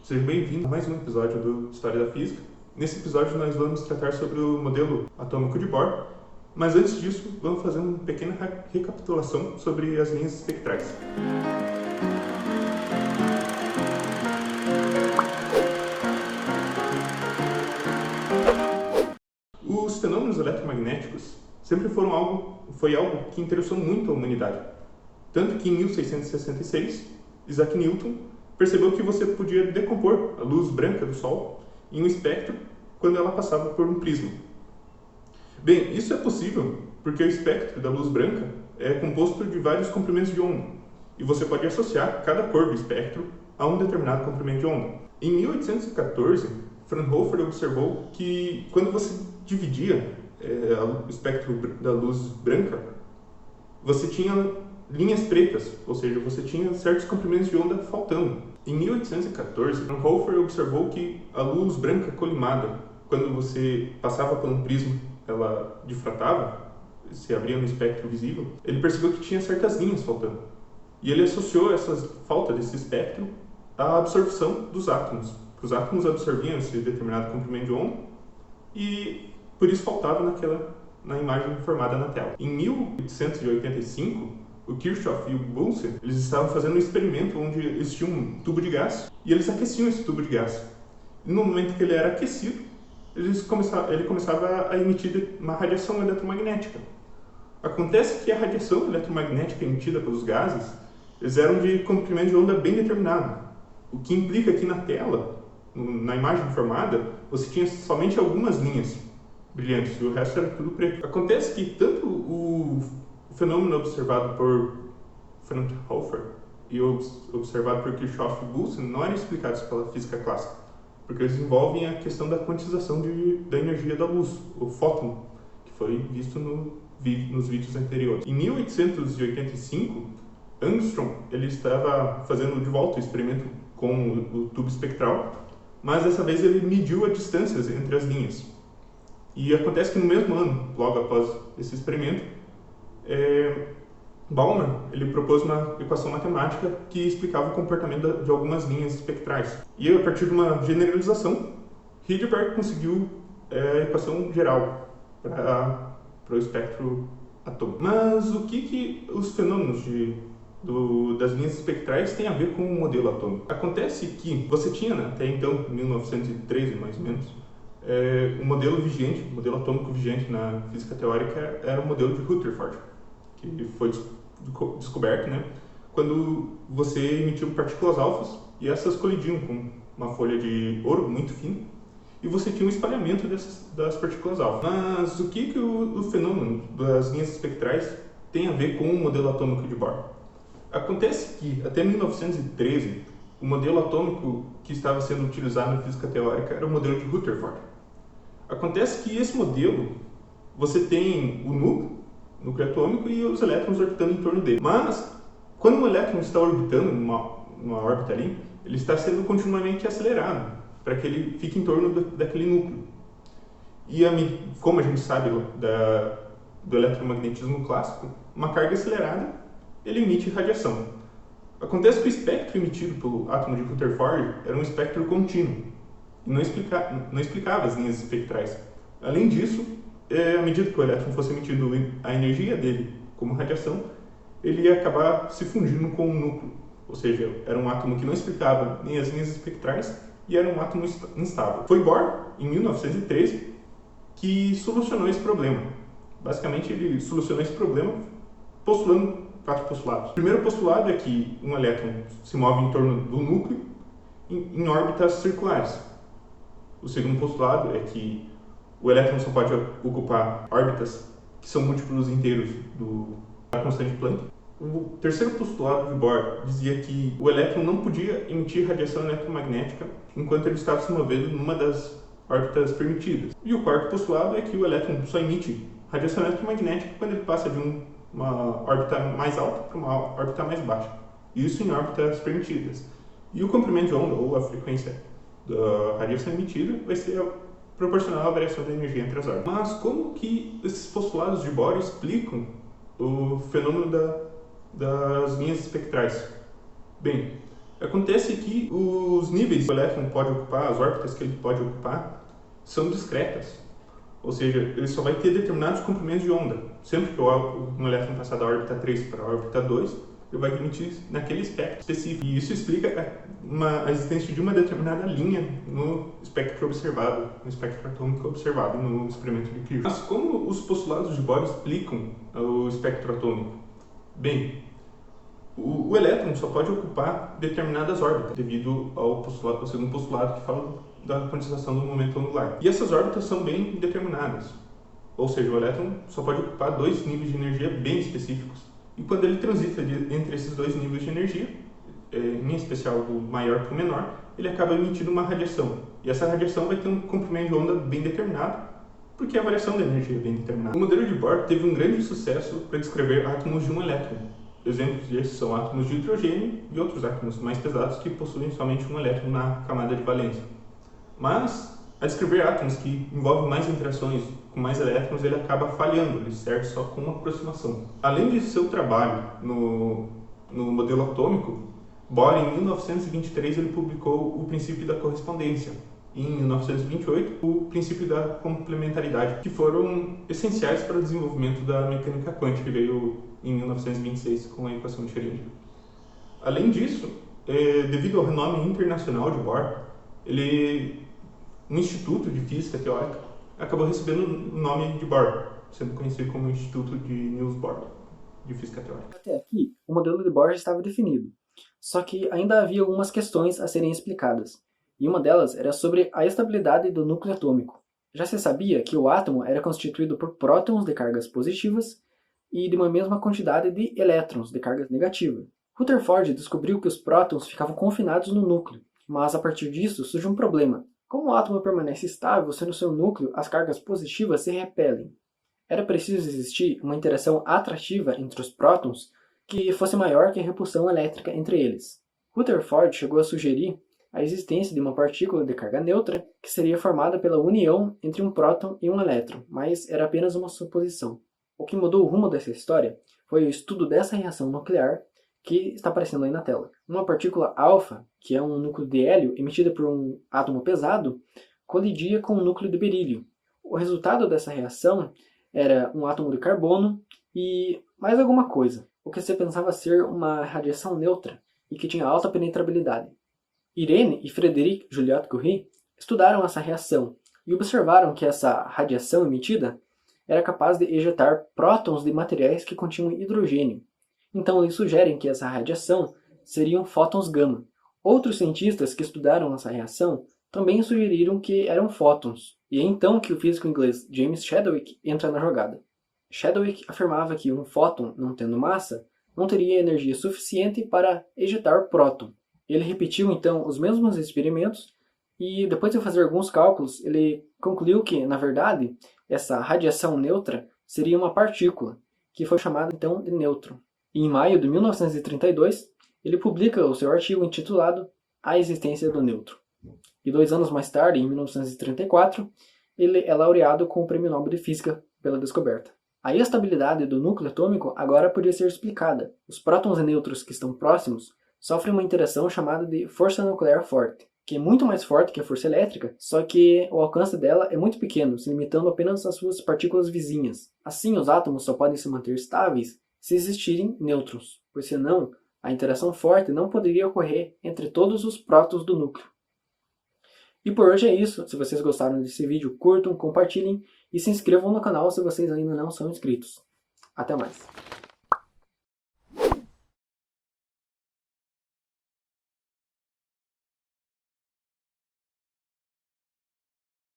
Seja bem-vindo a mais um episódio do História da Física. Nesse episódio nós vamos tratar sobre o modelo atômico de Bohr, mas antes disso vamos fazer uma pequena recapitulação sobre as linhas espectrais. Os fenômenos eletromagnéticos sempre foi algo que interessou muito a humanidade. Tanto que em 1666, Isaac Newton percebeu que você podia decompor a luz branca do Sol em um espectro quando ela passava por um prisma. Bem, isso é possível porque o espectro da luz branca é composto de vários comprimentos de onda, e você pode associar cada cor do espectro a um determinado comprimento de onda. Em 1814, Fraunhofer observou que quando você dividia o espectro da luz branca, você tinha linhas pretas, ou seja, você tinha certos comprimentos de onda faltando. Em 1814, Fraunhofer observou que a luz branca colimada, quando você passava por um prisma, ela difratava, se abria no espectro visível, ele percebeu que tinha certas linhas faltando. E ele associou essa falta desse espectro à absorção dos átomos. Os átomos absorviam esse determinado comprimento de onda e por isso faltava na imagem formada na tela. Em 1885, o Kirchhoff e o Bunsen, eles estavam fazendo um experimento onde eles tinham um tubo de gás e eles aqueciam esse tubo de gás. E no momento que ele era aquecido, ele começava a emitir uma radiação eletromagnética. Acontece que a radiação eletromagnética emitida pelos gases, eles eram de comprimento de onda bem determinado. O que implica que na tela, na imagem formada, você tinha somente algumas linhas brilhantes e o resto era tudo preto. Acontece que tanto o fenômeno observado por Fraunhofer e observado por Kirchhoff e Bunsen não eram explicados pela física clássica, porque eles envolvem a questão da quantização da energia da luz, o fóton, que foi visto nos vídeos anteriores. Em 1885, Armstrong ele estava fazendo de volta o experimento com o tubo espectral, mas dessa vez ele mediu as distâncias entre as linhas. E acontece que no mesmo ano, logo após esse experimento, Balmer ele propôs uma equação matemática que explicava o comportamento de algumas linhas espectrais. E a partir de uma generalização, Hilbert conseguiu a equação geral para o espectro atômico. Mas o que os fenômenos das linhas espectrais têm a ver com o modelo atômico? Acontece que você tinha, até então, em 1913 mais ou menos, o modelo atômico vigente na física teórica era o modelo de Rutherford, que foi descoberto, quando você emitiu partículas alfas e essas colidiam com uma folha de ouro muito fina e você tinha um espalhamento das partículas alfa. Mas o que o fenômeno das linhas espectrais tem a ver com o modelo atômico de Bohr? Acontece que até 1913 o modelo atômico que estava sendo utilizado na física teórica era o modelo de Rutherford. Acontece que esse modelo, você tem o núcleo atômico e os elétrons orbitando em torno dele. Mas, quando o elétron está orbitando numa órbita ali, ele está sendo continuamente acelerado para que ele fique em torno daquele núcleo. E como a gente sabe do eletromagnetismo clássico, uma carga acelerada ele emite radiação. Acontece que o espectro emitido pelo átomo de Rutherford era um espectro contínuo e não explicava as linhas espectrais. Além disso, à medida que o elétron fosse emitindo a energia dele como radiação, ele ia acabar se fundindo com o núcleo. Ou seja, era um átomo que não explicava nem as linhas espectrais e era um átomo instável. Foi Bohr, em 1913, que solucionou esse problema. Basicamente, ele solucionou esse problema postulando 4 postulados. O primeiro postulado é que um elétron se move em torno do núcleo em órbitas circulares. O segundo postulado é que o elétron só pode ocupar órbitas que são múltiplos inteiros da constante Planck. O terceiro postulado de Bohr dizia que o elétron não podia emitir radiação eletromagnética enquanto ele estava se movendo numa das órbitas permitidas. E o quarto postulado é que o elétron só emite radiação eletromagnética quando ele passa de uma órbita mais alta para uma órbita mais baixa. Isso em órbitas permitidas. E o comprimento de onda, ou a frequência da radiação emitida, vai ser proporcional à variação da energia entre as órbitas. Mas como que esses postulados de Bohr explicam o fenômeno das linhas espectrais? Bem, Acontece que os níveis que o elétron pode ocupar, as órbitas que ele pode ocupar, são discretas. Ou seja, ele só vai ter determinados comprimentos de onda. Sempre que um elétron passar da órbita 3 para a órbita 2, ele vai emitir naquele espectro específico. E isso explica a existência de uma determinada linha no espectro observado, no espectro atômico observado no experimento de Kirchhoff. Mas como os postulados de Bohr explicam o espectro atômico? Bem, o elétron só pode ocupar determinadas órbitas, devido ao segundo postulado que fala da quantização do momento angular. E essas órbitas são bem determinadas. Ou seja, o elétron só pode ocupar dois níveis de energia bem específicos. E quando ele transita entre esses dois níveis de energia, em especial do maior para o menor, ele acaba emitindo uma radiação. E essa radiação vai ter um comprimento de onda bem determinado, porque a variação da energia é bem determinada. O modelo de Bohr teve um grande sucesso para descrever átomos de um elétron. Exemplos desses são átomos de hidrogênio e outros átomos mais pesados que possuem somente um elétron na camada de valência. Mas, a descrever átomos que envolvem mais interações com mais elétrons, ele acaba falhando, ele serve só como uma aproximação. Além de seu trabalho no modelo atômico, Bohr, em 1923, ele publicou o princípio da correspondência. E, em 1928, o princípio da complementaridade, que foram essenciais para o desenvolvimento da mecânica quântica, que veio em 1926 com a equação de Schrödinger. Além disso, devido ao renome internacional de Bohr, um instituto de física teórica acabou recebendo o nome de Bohr, sendo conhecido como Instituto de Niels Bohr, de física teórica. Até aqui, o modelo de Bohr já estava definido, só que ainda havia algumas questões a serem explicadas, e uma delas era sobre a estabilidade do núcleo atômico. Já se sabia que o átomo era constituído por prótons de cargas positivas e de uma mesma quantidade de elétrons de cargas negativas. Rutherford descobriu que os prótons ficavam confinados no núcleo, mas a partir disso surge um problema. Como o átomo permanece estável se no seu núcleo as cargas positivas se repelem? Era preciso existir uma interação atrativa entre os prótons que fosse maior que a repulsão elétrica entre eles. Rutherford chegou a sugerir a existência de uma partícula de carga neutra que seria formada pela união entre um próton e um elétron, mas era apenas uma suposição. O que mudou o rumo dessa história foi o estudo dessa reação nuclear que está aparecendo aí na tela. Uma partícula alfa, que é um núcleo de hélio emitida por um átomo pesado, colidia com um núcleo de berílio. O resultado dessa reação era um átomo de carbono e mais alguma coisa, o que se pensava ser uma radiação neutra e que tinha alta penetrabilidade. Irene e Frédéric Joliot-Curie estudaram essa reação e observaram que essa radiação emitida era capaz de ejetar prótons de materiais que continham hidrogênio. Então eles sugerem que essa radiação seriam fótons gama. Outros cientistas que estudaram essa reação também sugeriram que eram fótons, e é então que o físico inglês James Chadwick entra na jogada. Chadwick afirmava que um fóton, não tendo massa, não teria energia suficiente para ejetar próton. Ele repetiu então os mesmos experimentos e, depois de fazer alguns cálculos, ele concluiu que, na verdade, essa radiação neutra seria uma partícula, que foi chamada então de nêutron. E em maio de 1932, ele publica o seu artigo intitulado A Existência do Nêutron. E 2 anos mais tarde, em 1934, ele é laureado com o Prêmio Nobel de Física pela descoberta. A estabilidade do núcleo atômico agora podia ser explicada. Os prótons e nêutrons que estão próximos sofrem uma interação chamada de força nuclear forte, que é muito mais forte que a força elétrica, só que o alcance dela é muito pequeno, se limitando apenas às suas partículas vizinhas. Assim, os átomos só podem se manter estáveis se existirem nêutrons, pois senão a interação forte não poderia ocorrer entre todos os prótons do núcleo. E por hoje é isso. Se vocês gostaram desse vídeo, curtam, compartilhem e se inscrevam no canal se vocês ainda não são inscritos. Até mais!